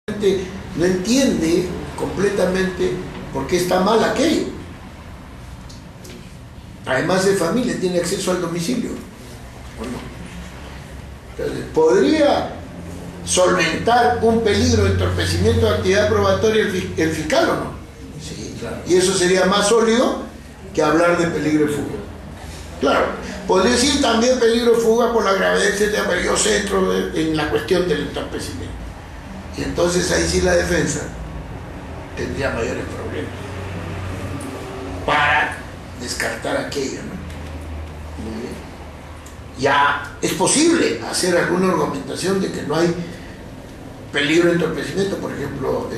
no entiende completamente por qué está mal aquello. Además de familia, tiene acceso al domicilio. Bueno, entonces, ¿podría solventar un peligro de entorpecimiento de actividad probatoria el fiscal o no? Sí, claro. Y eso sería más sólido que hablar de peligro de fuga. Claro, podría decir también peligro de fuga por la gravedad, etcétera, pero yo centro en la cuestión del entorpecimiento. Y entonces ahí sí la defensa tendría mayores problemas para descartar aquello, ¿no? Muy bien. Ya es posible hacer alguna argumentación de que no hay peligro de entorpecimiento. Por ejemplo,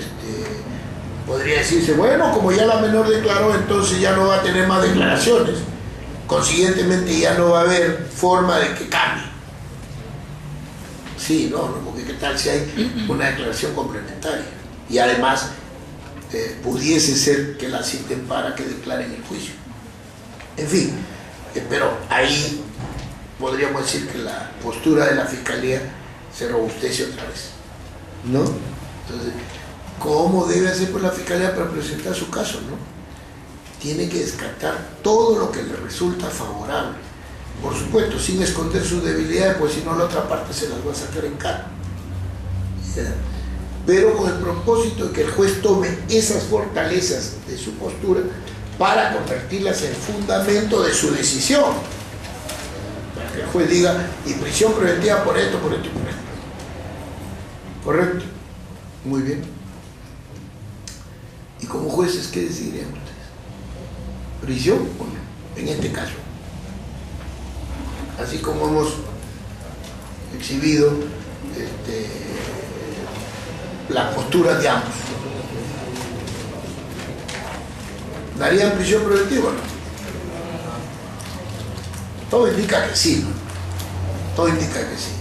podría decirse, bueno, como ya la menor declaró, entonces ya no va a tener más declaraciones, consiguientemente ya no va a haber forma de que cambie. Sí, no, porque qué tal si hay una declaración complementaria y además pudiese ser que la citen para que declaren el juicio. En fin, pero ahí podríamos decir que la postura de la Fiscalía se robustece otra vez, ¿no? Entonces, ¿cómo debe hacer pues la Fiscalía para presentar su caso, no? Tiene que descartar todo lo que le resulta favorable, por supuesto, sin esconder sus debilidades, pues si no la otra parte se las va a sacar en cara. ¿Ya? Pero con el propósito de que el juez tome esas fortalezas de su postura para convertirlas en fundamento de su decisión. Para que el juez diga, y prisión preventiva por esto, por esto y por esto. ¿Correcto? Muy bien. ¿Y como jueces qué decidirían ustedes? ¿Prisión o no? En este caso. Así como hemos exhibido las posturas de ambos. ¿Darían prisión preventiva o no? Todo indica que sí, ¿no? Todo indica que sí.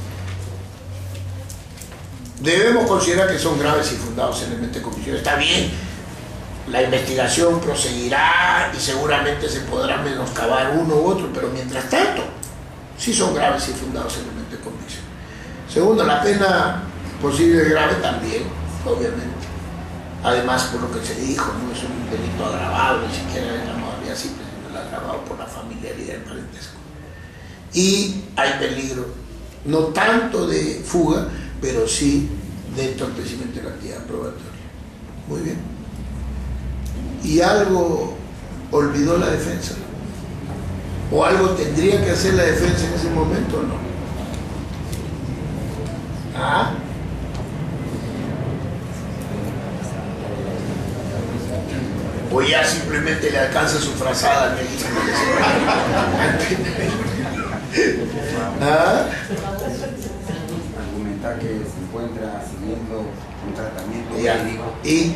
Debemos considerar que son graves y fundados elementos de comisión. Está bien, la investigación proseguirá y seguramente se podrá menoscabar uno u otro, pero mientras tanto, sí son graves y fundados elementos de convicción. Segundo, la pena posible grave también, obviamente. Además, por lo que se dijo, no es un delito agravado, ni siquiera es la modalidad simple, sino el agravado por la familiaridad del parentesco. Y hay peligro, no tanto de fuga, pero sí de entorpecimiento de la actividad probatoria. Muy bien. ¿Y algo olvidó la defensa? ¿O algo tendría que hacer la defensa en ese momento o no? ¿Ah? O ya simplemente le alcanza su frazada al médico. ¿Ah? Argumentar que se encuentra siguiendo un tratamiento médico y que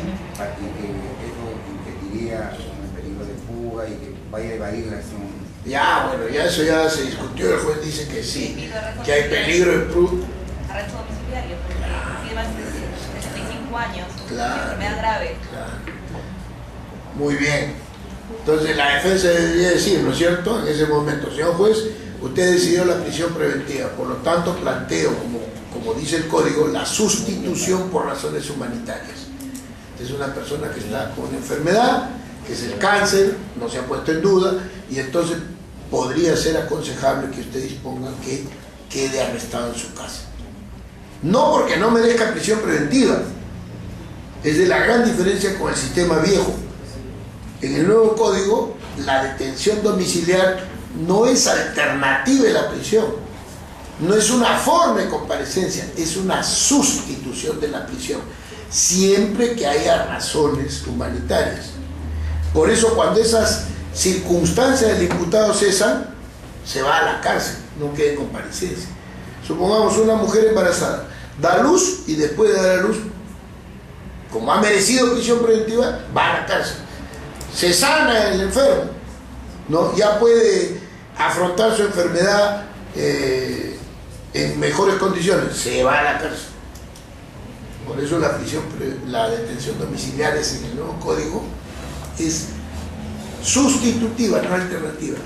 eso impediría un peligro de fuga y que vaya a evadir la acción. Ya, bueno, ya eso ya se discutió, el juez dice que sí, que hay peligro de fuga. Arresto domiciliario, porque tiene más de 65 años, Claro. enfermedad grave. Claro. Muy bien. Entonces la defensa debería decir, ¿no es cierto? En ese momento, señor juez, usted decidió la prisión preventiva, por lo tanto planteo, como dice el código, la sustitución por razones humanitarias. Es una persona que está con una enfermedad, que es el cáncer, no se ha puesto en duda, y entonces podría ser aconsejable que usted disponga que quede arrestado en su casa. No porque no merezca prisión preventiva, es de la gran diferencia con el sistema viejo. En el nuevo código, la detención domiciliar no es alternativa de la prisión, no es una forma de comparecencia, es una sustitución de la prisión, siempre que haya razones humanitarias. Por eso cuando esas circunstancias del imputado cesan, se va a la cárcel, no queda en comparecencia. Supongamos una mujer embarazada, da luz y después de dar a luz, como ha merecido prisión preventiva, va a la cárcel. Se sana el enfermo, ¿no? Ya puede afrontar su enfermedad en mejores condiciones, se va a la cárcel. Por eso la detención domiciliaria en el nuevo código es sustitutiva, no alternativa.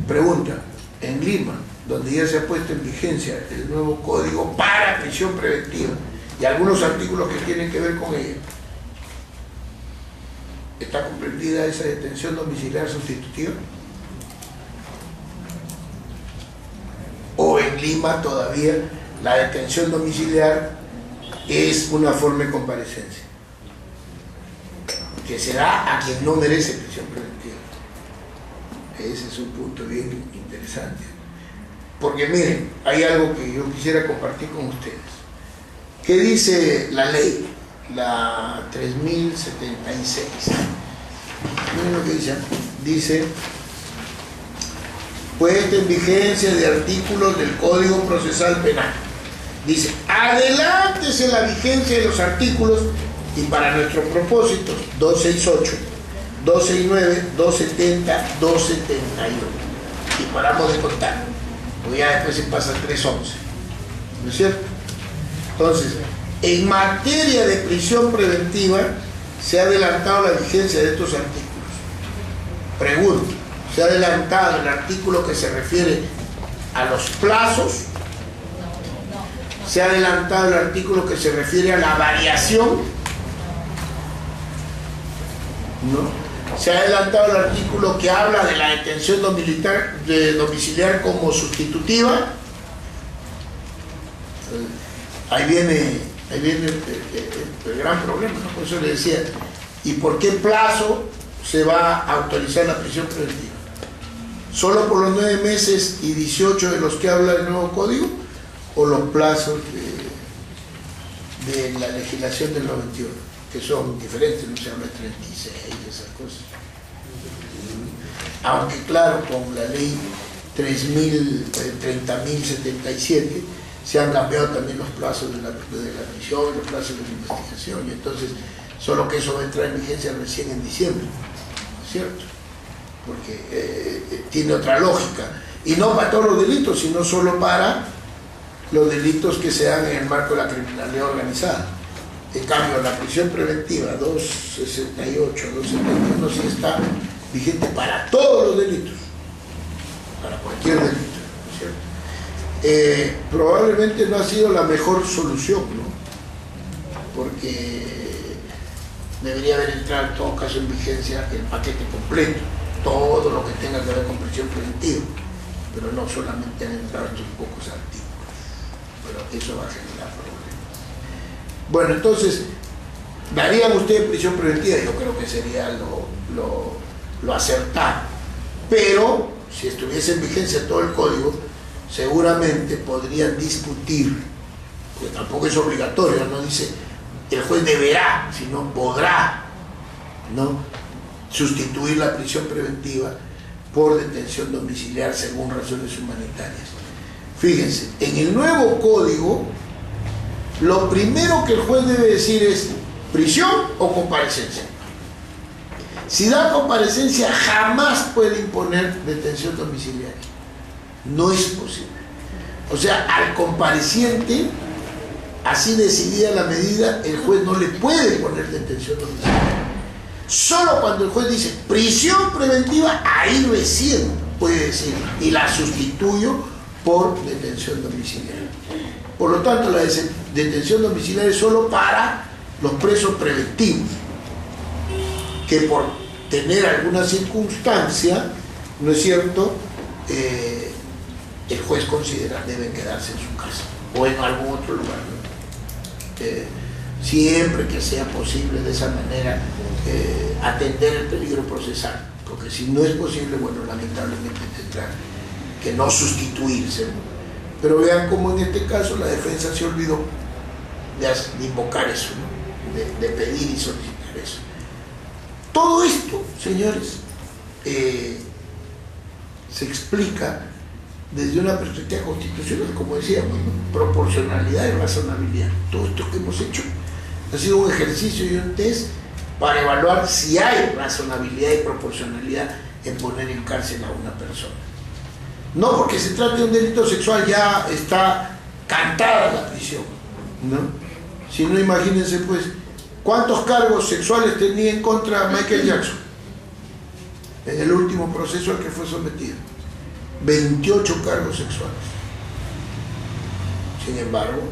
Pregunta, en Lima, donde ya se ha puesto en vigencia el nuevo código para prisión preventiva, y algunos artículos que tienen que ver con ella. ¿Está comprendida esa detención domiciliar sustitutiva? O en Lima todavía la detención domiciliar es una forma de comparecencia que se da a quien no merece prisión preventiva. Ese es un punto bien interesante, porque miren, hay algo que yo quisiera compartir con ustedes. ¿Qué dice la ley? La 3076. Miren lo que dice. Dice: puesta en vigencia de artículos del Código Procesal Penal. Dice: adelántese la vigencia de los artículos y para nuestros propósitos 268, 269, 270, 271. Y paramos de contar, porque ya después se pasa al 311. ¿No es cierto? Entonces, en materia de prisión preventiva se ha adelantado la vigencia de estos artículos. Pregunto, ¿se ha adelantado el artículo que se refiere a los plazos? ¿Se ha adelantado el artículo que se refiere a la variación? ¿No? ¿Se ha adelantado el artículo que habla de la detención domiciliar como sustitutiva? Ahí viene el gran problema, ¿no? Por eso le decía, ¿y por qué plazo se va a autorizar la prisión preventiva? ¿Solo por los 9 meses y 18 de los que habla el nuevo código? ¿O los plazos de la legislación del 91, que son diferentes? No se habla de 36 y esas cosas. Aunque claro, con la ley 30.077 se han cambiado también los plazos de la prisión, los plazos de la investigación, y entonces solo que eso va a entrar en vigencia recién en diciembre, ¿no es cierto? Porque tiene otra lógica, y no para todos los delitos, sino solo para los delitos que se dan en el marco de la criminalidad organizada. En cambio, la prisión preventiva 268, 271 sí está vigente para todos los delitos, para cualquier delito, ¿no es cierto? Probablemente no ha sido la mejor solución, ¿no? Porque debería haber entrado en todo caso en vigencia el paquete completo, todo lo que tenga que ver con prisión preventiva, pero no solamente han entrado estos pocos artículos, pero eso va a generar problemas. Bueno, entonces, ¿darían ustedes prisión preventiva? Yo creo que sería lo acertado, pero si estuviese en vigencia todo el código, seguramente podrían discutir, porque tampoco es obligatorio, no dice el juez deberá, sino podrá, ¿no?, sustituir la prisión preventiva por detención domiciliar según razones humanitarias. Fíjense, en el nuevo código, lo primero que el juez debe decir es prisión o comparecencia. Si da comparecencia, jamás puede imponer detención domiciliaria. No es posible. O sea, al compareciente, así decidida la medida, el juez no le puede poner detención domiciliaria. Solo cuando el juez dice prisión preventiva, ahí recién puede decir, y la sustituyo por detención domiciliaria. Por lo tanto, la detención domiciliaria es solo para los presos preventivos, que por tener alguna circunstancia, ¿no es cierto?, el juez considera deben quedarse en su casa o en algún otro lugar, ¿no? Siempre que sea posible de esa manera atender el peligro procesal, porque si no es posible, bueno, lamentablemente tendrá que no sustituirse, ¿no? Pero vean cómo en este caso la defensa se olvidó de invocar eso, ¿no?, de pedir y solicitar eso. Todo esto, señores, se explica desde una perspectiva constitucional, como decíamos, ¿no?, proporcionalidad y razonabilidad. Todo esto que hemos hecho ha sido un ejercicio y un test para evaluar si hay razonabilidad y proporcionalidad en poner en cárcel a una persona. No porque se trate de un delito sexual ya está cantada la prisión, ¿no? Si no, imagínense pues cuántos cargos sexuales tenía en contra de Michael Jackson en el último proceso al que fue sometido. 28 cargos sexuales. Sin embargo,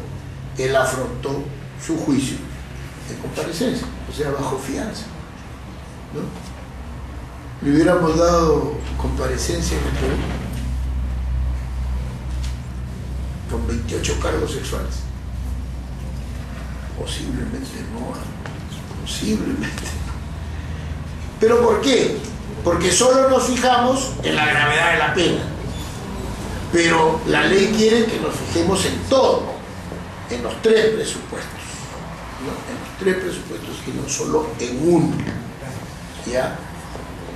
él afrontó su juicio en comparecencia, o sea, bajo fianza, ¿no? Le hubiéramos dado comparecencia en el Perú con 28 cargos sexuales. Posiblemente no, posiblemente. ¿Pero por qué? Porque solo nos fijamos en la gravedad de la pena, pero la ley quiere que nos fijemos en todo, en los 3 presupuestos, ¿no? En los 3 presupuestos y no solo en uno, ¿ya?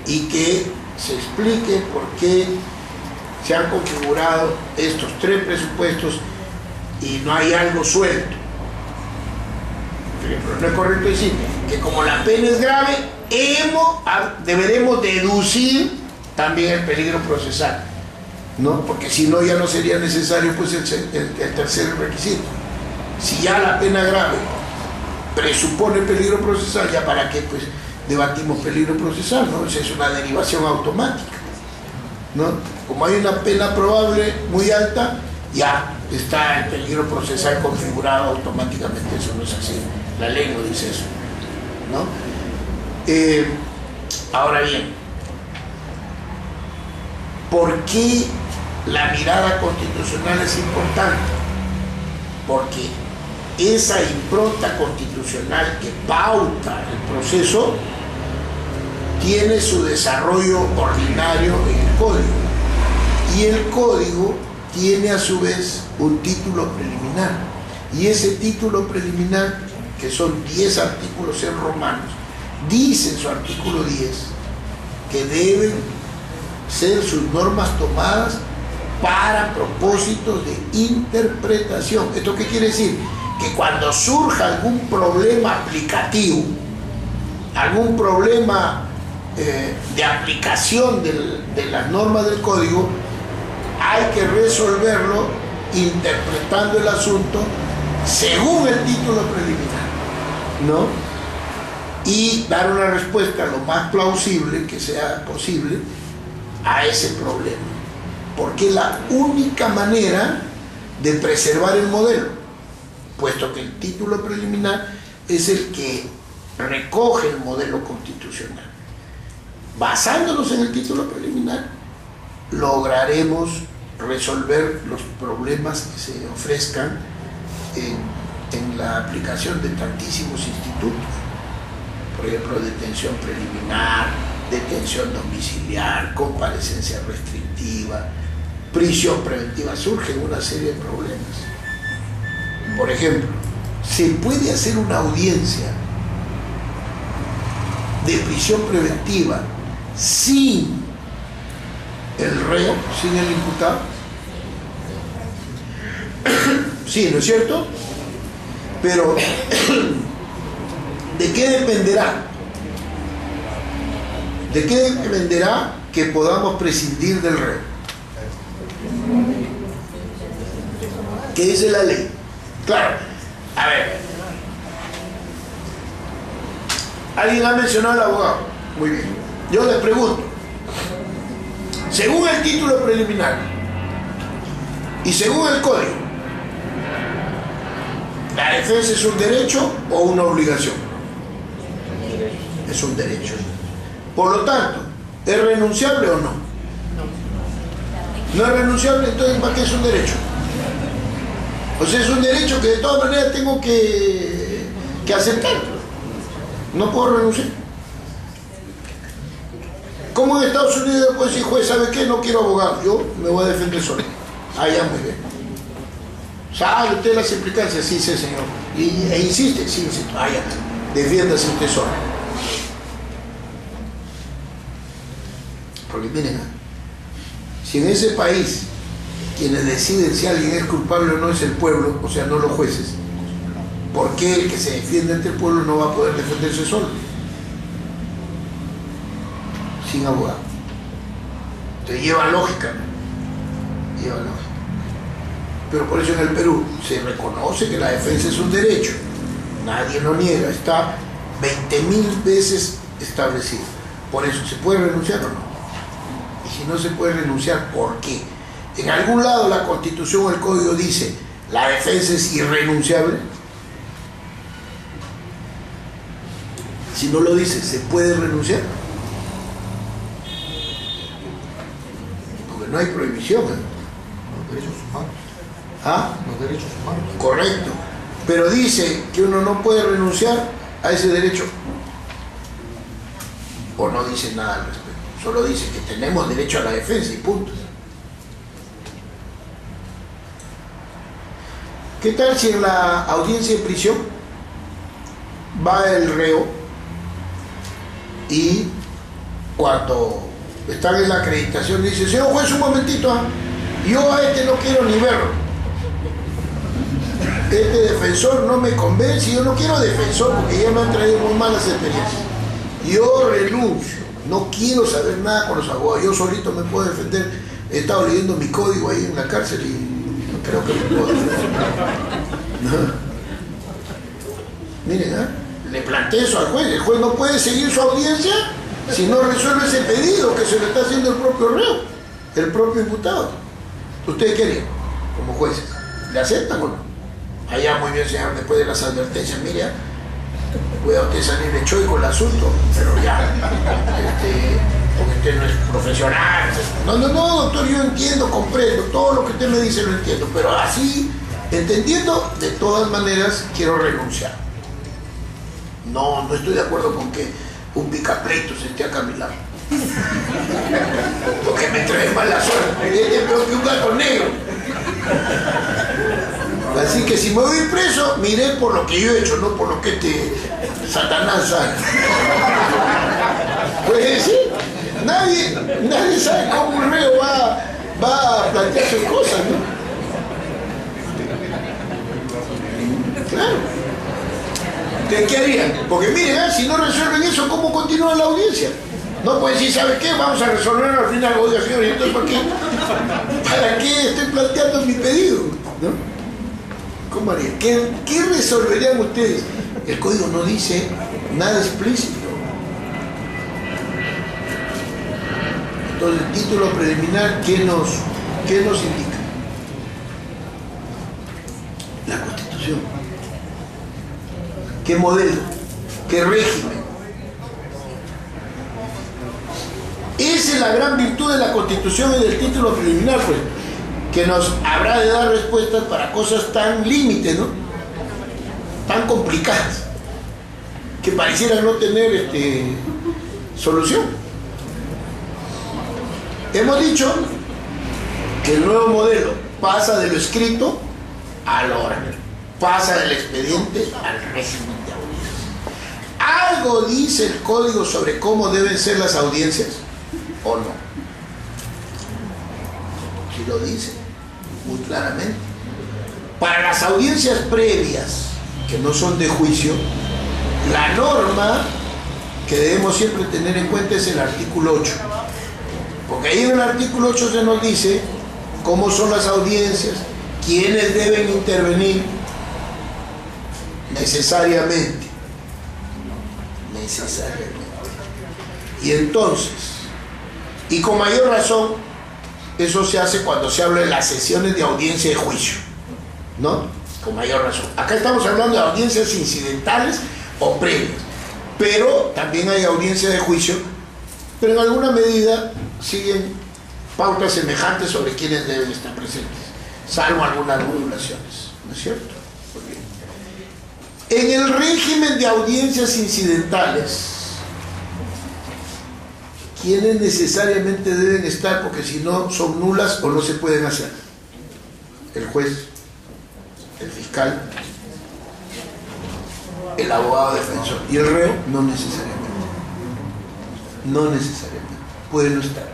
Y que se explique por qué se han configurado estos 3 presupuestos y no hay algo suelto. Pero no es correcto decir que como la pena es grave, deberemos deducir también el peligro procesal, ¿no? Porque si no, ya no sería necesario pues el tercer requisito. Si ya la pena grave presupone peligro procesal, ya para qué pues debatimos peligro procesal, ¿no? Esa es una derivación automática, ¿no? Como hay una pena probable muy alta, ya está el peligro procesal configurado automáticamente. Eso no es así, la ley no dice eso, ¿no? Ahora bien, ¿por qué la mirada constitucional es importante? Porque esa impronta constitucional que pauta el proceso tiene su desarrollo ordinario en el código, y el código tiene a su vez un título preliminar, y ese título preliminar, que son 10 artículos en romanos, dice en su artículo 10 que deben ser sus normas tomadas para propósitos de interpretación. ¿Esto qué quiere decir? Que cuando surja algún problema aplicativo, algún problema de aplicación de las normas del código, hay que resolverlo interpretando el asunto según el título preliminar, ¿no? Y dar una respuesta lo más plausible que sea posible a ese problema, porque es la única manera de preservar el modelo, puesto que el título preliminar es el que recoge el modelo constitucional. Basándonos en el título preliminar, lograremos resolver los problemas que se ofrezcan en la aplicación de tantísimos institutos. Por ejemplo, detención preliminar, detención domiciliar, comparecencia restrictiva, prisión preventiva. Surgen una serie de problemas. Por ejemplo, se puede hacer una audiencia de prisión preventiva sin el reo, sin el imputado. Sí, ¿no es cierto? Pero ¿de qué dependerá? ¿De qué dependerá que podamos prescindir del reo? ¿Qué dice la ley? Claro, a ver. Alguien ha mencionado al abogado. Muy bien. Yo le pregunto, según el título preliminar y según el código, ¿la defensa es un derecho o una obligación? Es un derecho. Por lo tanto, ¿es renunciable o no? No es renunciable, entonces ¿para qué es un derecho? O sea, es un derecho que de todas maneras tengo que aceptar. No puedo renunciar. Como en Estados Unidos puede decir, juez, ¿sabe qué? No quiero abogado, yo me voy a defender solo. Ah, ya, muy bien. ¿Sabe usted las implicancias? Sí, sí, señor. ¿E insiste? Sí, insiste. Ah, ya, defiéndase usted solo. Porque miren, si en ese país quienes deciden si alguien es culpable o no es el pueblo, o sea, no los jueces, ¿por qué el que se defiende ante el pueblo no va a poder defenderse solo? Sin abogado. Entonces lleva lógica, ¿no? Lleva lógica. Pero por eso en el Perú se reconoce que la defensa es un derecho. Nadie lo niega, está 20.000 veces establecido. Por eso, ¿se puede renunciar o no? Y si no se puede renunciar, ¿por qué? En algún lado la Constitución o el Código dice, ¿la defensa es irrenunciable? Si no lo dice, ¿se puede renunciar? Porque no hay prohibición. Los derechos humanos. ¿Ah? Los derechos humanos. Correcto. Pero dice que uno no puede renunciar a ese derecho. O no dice nada al respecto. Solo dice que tenemos derecho a la defensa y punto. ¿Qué tal si en la audiencia de prisión va el reo y cuando están en la acreditación dice: señor juez, un momentito, yo a este no quiero ni verlo, este defensor no me convence, yo no quiero defensor porque ya me han traído muy malas experiencias, yo renuncio, no quiero saber nada con los abogados, yo solito me puedo defender, he estado leyendo mi código ahí en la cárcel y creo que me puedo defender. No. Miren, le planteé eso al juez, el juez no puede seguir su audiencia si no resuelve ese pedido que se le está haciendo el propio reo, el propio imputado. ¿Ustedes qué harían como jueces? ¿Le aceptan o no? Allá muy bien, señor, después de las advertencias, mire, puede usted salir de choy con el asunto, pero ya, porque usted no es profesional. No, doctor, yo entiendo, comprendo, todo lo que usted me dice lo entiendo, pero así, entendiendo, de todas maneras, quiero renunciar. No estoy de acuerdo con que un picapleitos esté acá a mi lado. Porque me trae mala suerte, es peor que un gato negro. Así que si me voy preso, miré por lo que yo he hecho, no por lo que Satanás sabe. Puede decir, nadie sabe cómo un reo va a plantear sus cosas, ¿no? Claro. ¿Ustedes qué harían? Porque miren, si no resuelven eso, ¿cómo continúa la audiencia? No pueden decir, ¿sabe qué? Vamos a resolver al final. Oiga, señor, ¿y entonces para qué estoy planteando mi pedido? ¿No? ¿Cómo harían? ¿Qué resolverían ustedes? El código no dice nada explícito. Entonces, el título preliminar, ¿qué nos indica? La Constitución. ¿Qué modelo? ¿Qué régimen? Esa es la gran virtud de la Constitución y del título preliminar, pues, que nos habrá de dar respuestas para cosas tan límites, ¿no? Tan complicadas, que parecieran no tener solución. Hemos dicho que el nuevo modelo pasa de lo escrito a lo oral, pasa del expediente al régimen de audiencia. ¿Algo dice el código sobre cómo deben ser las audiencias o no? Sí lo dice muy claramente. Para las audiencias previas, que no son de juicio, la norma que debemos siempre tener en cuenta es el artículo 8. Porque ahí en el artículo 8 se nos dice cómo son las audiencias, quiénes deben intervenir necesariamente. Y entonces, y con mayor razón, eso se hace cuando se habla de las sesiones de audiencia de juicio, ¿no? Con mayor razón. Acá estamos hablando de audiencias incidentales o previas, pero también hay audiencia de juicio, pero en alguna medida siguen pautas semejantes sobre quiénes deben estar presentes, salvo algunas modulaciones, ¿no es cierto? En el régimen de audiencias incidentales, ¿quiénes necesariamente deben estar? Porque si no, son nulas o no se pueden hacer. El juez, el fiscal, el abogado defensor. Y el reo, no necesariamente. No necesariamente. Puede no estar.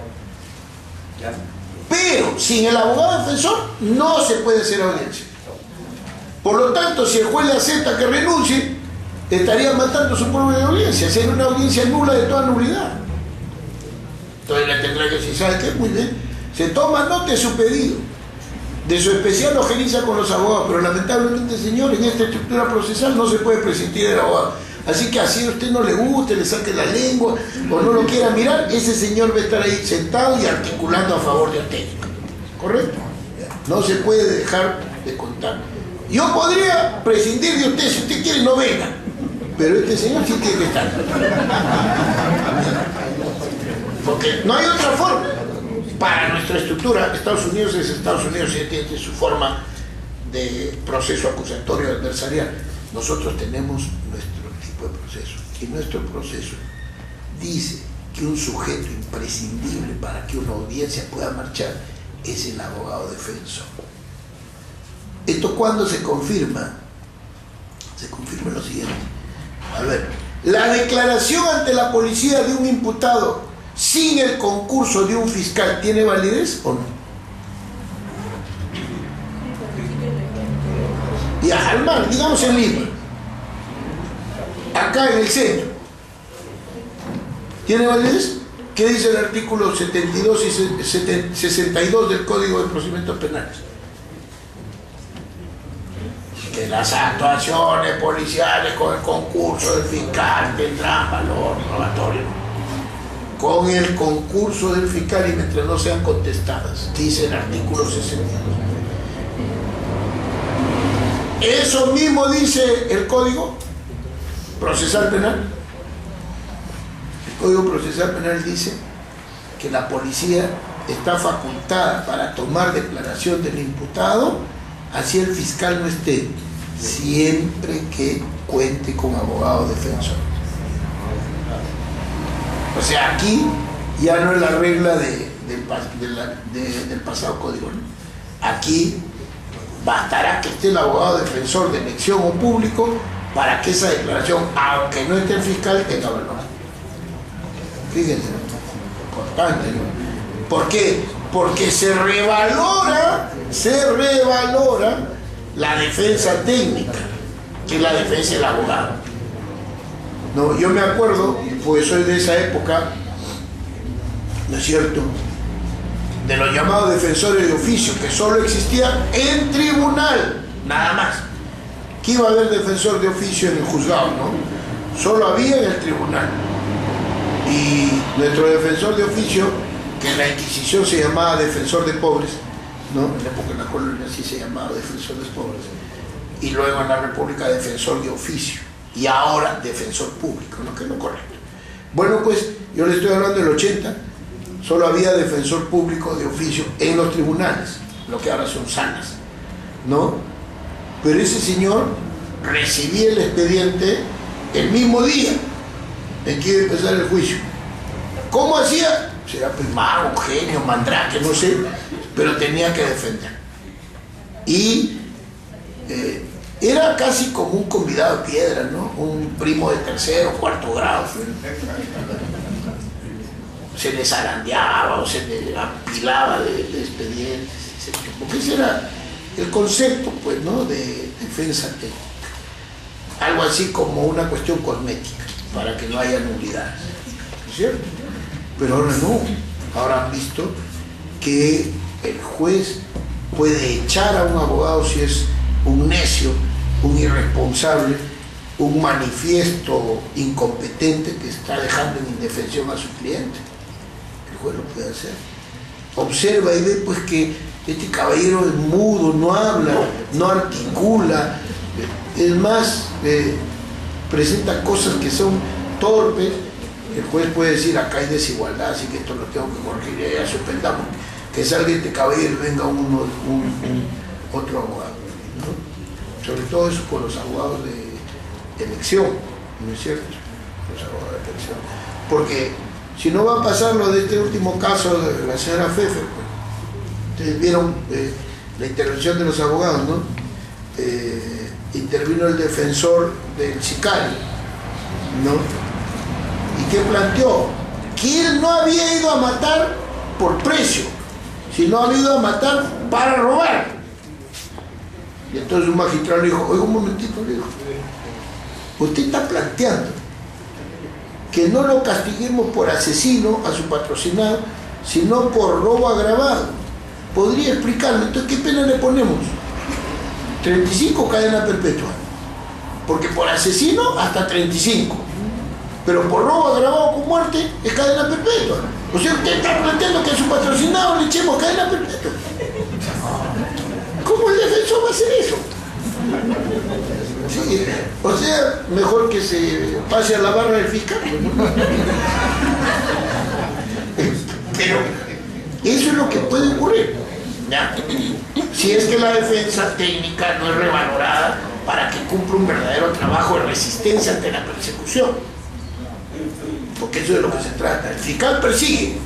Pero sin el abogado defensor no se puede hacer audiencia. Por lo tanto, si el juez le acepta que renuncie, estaría matando su propia audiencia. Sería una audiencia nula de toda nulidad. Entonces le tendrá que decir, ¿sabe qué? Muy bien. Se toma nota de su pedido, de su especial ojeriza con los abogados, pero lamentablemente, señor, en esta estructura procesal no se puede prescindir del abogado. Así que así a usted no le guste, le saque la lengua o no lo quiera mirar, ese señor va a estar ahí sentado y articulando a favor de usted. ¿Correcto? No se puede dejar de contar. Yo podría prescindir de usted, si usted quiere, no venga. Pero este señor sí tiene que estar. Porque no hay otra forma. Para nuestra estructura, Estados Unidos es Estados Unidos y tiene su forma de proceso acusatorio adversarial. Nosotros tenemos nuestro tipo de proceso. Y nuestro proceso dice que un sujeto imprescindible para que una audiencia pueda marchar es el abogado defensor. ¿Esto cuándo se confirma? Se confirma lo siguiente. A ver, la declaración ante la policía de un imputado sin el concurso de un fiscal, ¿tiene validez o no? Y al mar, digamos en Lima, acá en el centro, ¿tiene validez? ¿Qué dice el artículo 72 y 62 del Código de Procedimientos Penales? Que las actuaciones policiales con el concurso del fiscal tendrán valor probatorio. Con el concurso del fiscal y mientras no sean contestadas, dice el artículo 62. Eso mismo dice el Código Procesal Penal. El Código Procesal Penal dice que la policía está facultada para tomar declaración del imputado así el fiscal no esté, siempre que cuente con abogado defensor. O sea, aquí ya no es la regla del pasado código, ¿no? Aquí bastará que esté el abogado defensor de elección o público para que esa declaración, aunque no esté el fiscal, tenga valor. Fíjense, importante, ¿no? ¿Por qué? Porque se revalora la defensa técnica, que es la defensa del abogado. No, yo me acuerdo, pues soy de esa época, ¿no es cierto?, de los llamados defensores de oficio, que solo existían en tribunal, nada más. ¿Qué iba a haber defensor de oficio en el juzgado, no? Solo había en el tribunal. Y nuestro defensor de oficio, que en la Inquisición se llamaba defensor de pobres, ¿no? En la época de la colonia sí se llamaba defensor de pobres, y luego en la República defensor de oficio, y ahora defensor público, ¿no? Que es lo correcto. Bueno, pues yo le estoy hablando del 80, solo había defensor público de oficio en los tribunales, lo que ahora son salas, ¿no? Pero ese señor recibía el expediente el mismo día en que iba a empezar el juicio. ¿Cómo hacía? Será pues mago, genio, mandrake, no sé, pero tenía que defender. Y era casi como un convidado de piedra, ¿no? Un primo de tercero, cuarto grado. Se le zarandeaba o se le apilaba de expedientes, etc. Porque ese era el concepto, pues, ¿no?, de defensa técnica. Algo así como una cuestión cosmética, para que no haya nulidades, ¿no es cierto? Pero ahora no. Ahora han visto que el juez puede echar a un abogado si es un necio, un irresponsable, un manifiesto incompetente que está dejando en indefensión a su cliente. El juez lo puede hacer. Observa y ve pues que este caballero es mudo, no habla, no articula, es más, presenta cosas que son torpes. El juez puede decir, acá hay desigualdad, así que esto lo tengo que corregir, ya suspendamos, que salga este caballero y venga otro abogado, ¿no? Sobre todo eso con los abogados de elección, ¿no es cierto? Los abogados de elección. Porque si no va a pasar lo de este último caso de la señora Fefe, pues, ustedes vieron la intervención de los abogados, ¿no? Intervino el defensor del sicario, ¿no? ¿Y qué planteó? Que él no había ido a matar por precio, sino había ido a matar para robar. Y entonces un magistrado le dijo, oiga, un momentito, le dijo, usted está planteando que no lo castiguemos por asesino a su patrocinado, sino por robo agravado. ¿Podría explicarlo? Entonces, ¿qué pena le ponemos? 35 cadena perpetua. Porque por asesino hasta 35. Pero por robo agravado con muerte es cadena perpetua. O sea, usted está planteando que a su patrocinado le echemos cadena perpetua. ¿Cómo el defensor va a hacer eso? Sí, o sea, mejor que se pase a la barra del fiscal, ¿no? Pero eso es lo que puede ocurrir, ¿ya? Si es que la defensa técnica no es revalorada para que cumpla un verdadero trabajo de resistencia ante la persecución, porque eso es de lo que se trata. El fiscal persigue,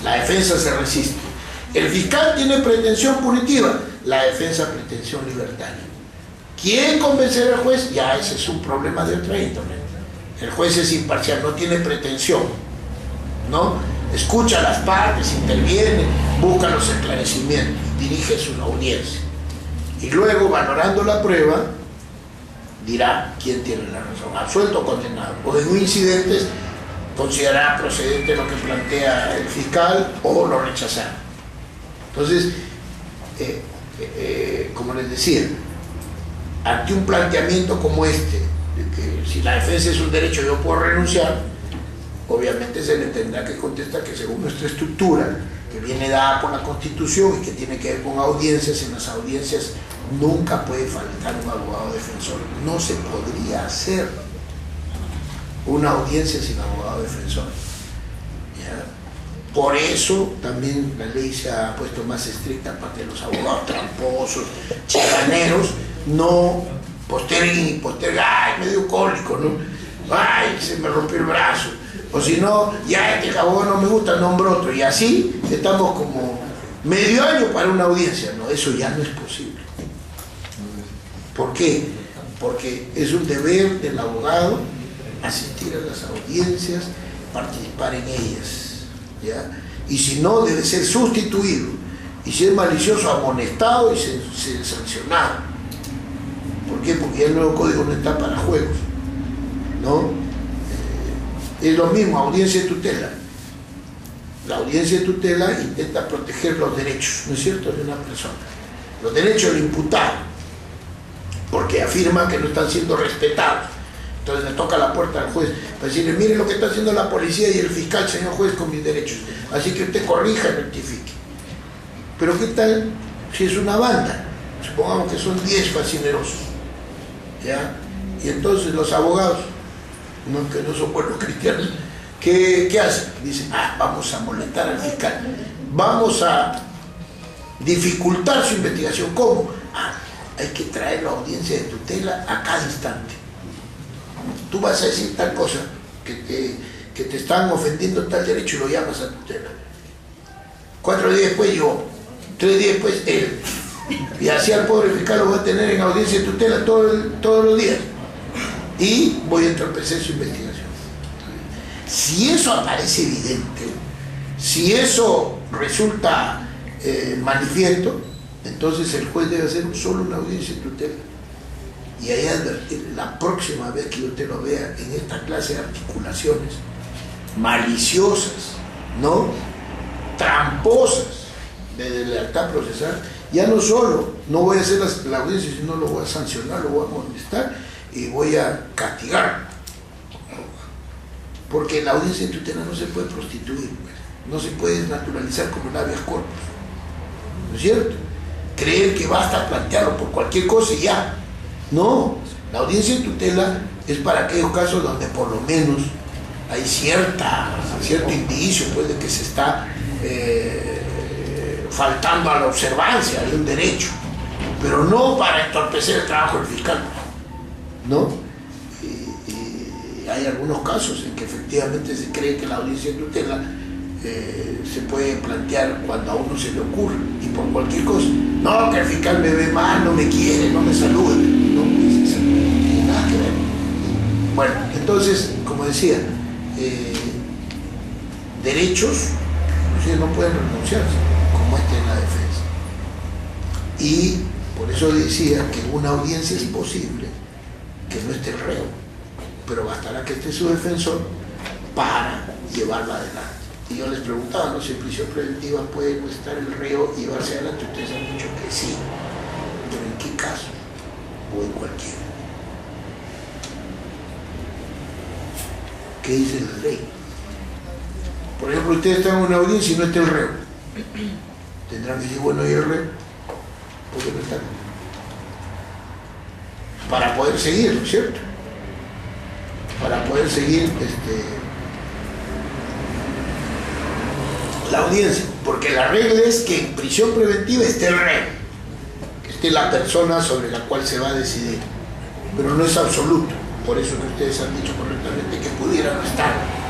la defensa se resiste. El fiscal tiene pretensión punitiva, la defensa pretensión libertaria. ¿Quién convencer al juez? Ya ese es un problema de otra índole. El juez es imparcial, no tiene pretensión, ¿no? Escucha a las partes, interviene, busca los esclarecimientos, dirige su audiencia. Y luego, valorando la prueba, dirá quién tiene la razón, absuelto o condenado. O en incidentes, considerará procedente lo que plantea el fiscal o lo rechazará. Entonces, como les decía, ante un planteamiento como este, de que si la defensa es un derecho yo puedo renunciar, obviamente se le tendrá que contestar que según nuestra estructura, que viene dada por la Constitución y que tiene que ver con audiencias, en las audiencias nunca puede faltar un abogado defensor. No se podría hacer una audiencia sin abogado defensor. ¿Ya? Por eso también la ley se ha puesto más estricta aparte de los abogados tramposos, chicaneros, no posterguen y posterguen, ay, me dio cólico, ¿no? Ay, se me rompió el brazo. O si no, ya este abogado no me gusta, nombro otro. Y así estamos como medio año para una audiencia. No, eso ya no es posible. ¿Por qué? Porque es un deber del abogado asistir a las audiencias, participar en ellas, ¿ya? Y si no, debe ser sustituido. Y si es malicioso, amonestado y ser sancionado. ¿Por qué? Porque ya el nuevo código no está para juegos, ¿no? Es lo mismo, audiencia de tutela. La audiencia de tutela intenta proteger los derechos, ¿no es cierto?, de una persona. Los derechos del imputado, porque afirman que no están siendo respetados. Entonces le toca la puerta al juez para decirle, mire lo que está haciendo la policía y el fiscal, señor juez, con mis derechos. Así que usted corrija y rectifique. Pero ¿qué tal si es una banda? Supongamos que son 10 fascinerosos, ¿ya? Y entonces los abogados, no, que no son buenos cristianos, ¿qué hacen? Dicen, vamos a molestar al fiscal, vamos a dificultar su investigación. ¿Cómo? Hay que traer la audiencia de tutela a cada instante. Tú vas a decir tal cosa, que te están ofendiendo tal derecho y lo llamas a tutela. 4 días después yo, 3 días después él. Y así al pobre fiscal lo voy a tener en audiencia de tutela todos los días. Y voy a entorpecer su investigación. Si eso aparece evidente, si eso resulta manifiesto, entonces el juez debe hacer solo una audiencia de tutela. Y ahí advertir, la próxima vez que usted lo vea en esta clase de articulaciones maliciosas, ¿no?, tramposas de lealtad procesal, ya no solo no voy a hacer la audiencia, sino lo voy a sancionar, lo voy a amonestar y voy a castigar. Porque la audiencia de tutela no se puede prostituir, no se puede naturalizar como el habeas corpus, ¿no es cierto? Creer que basta plantearlo por cualquier cosa y ya. No, la audiencia de tutela es para aquellos casos donde por lo menos hay cierto indicio, pues, de que se está faltando a la observancia de un derecho, pero no para entorpecer el trabajo del fiscal, ¿no? Y hay algunos casos en que efectivamente se cree que la audiencia de tutela se puede plantear cuando a uno se le ocurre y por cualquier cosa. No, que el fiscal me ve mal, no me quiere, no me saluda. No, pues eso no tiene nada que ver. Bueno, entonces, como decía, derechos, no pueden renunciarse, como este en la defensa. Y por eso decía que en una audiencia es posible que no esté el reo, pero bastará que esté su defensor para llevarlo adelante. Y yo les preguntaba, ¿no?, si en prisión preventiva puede no estar el reo y llevarse adelante. Ustedes han dicho que sí, pero ¿en qué caso? O en cualquiera. ¿Qué dice la ley? Por ejemplo, ustedes están en una audiencia y no está el reo. Tendrán que decir, bueno, ¿y el reo? ¿Por qué no está? para poder seguir, ¿no es cierto? Para poder seguir la audiencia, porque la regla es que en prisión preventiva esté el reo, que esté la persona sobre la cual se va a decidir, pero no es absoluto. Por eso que ustedes han dicho correctamente que pudiera no estar.